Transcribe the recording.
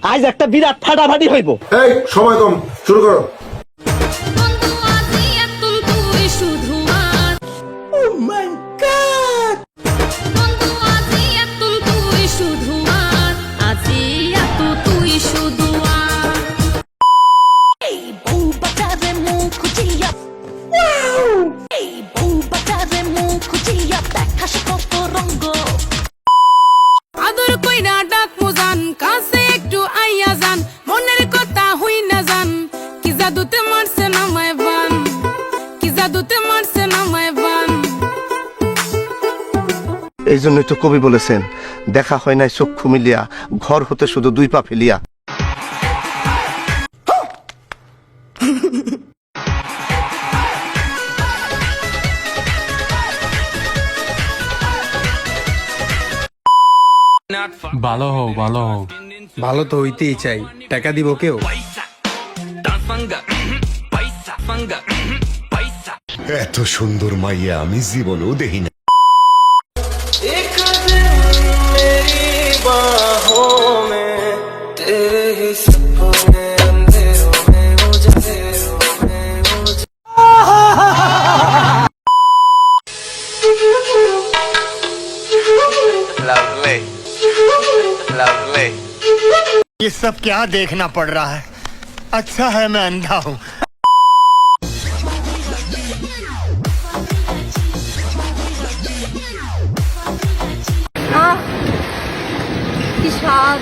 আজ একটা বিরাট ফাটাফাটি হইব। এই সময় কম, শুরু করো। আদর কইরা ডাক মোজান কাছে একটু আইয়া যান মনের কথা হই না যান কি জাদুতে মারছে নামায় বান কি জাদুতে মারছে নামায় বান। এই জন্যই তো কবি বলেছেন, দেখা হয় নাই চক্ষু মিলিয়া, ঘর হতে শুধু দুই পা ফেলিয়া। ভালো হও ভালো হও। ভালো তো হইতেই চাই, টাকা দিব কেউ? এত সুন্দর মাইয়া আমি জীবনেও দেখি না। ये सब क्या देखना पड़ रहा है? अच्छा है मैं अंधा हूँ। কি স্বাদ।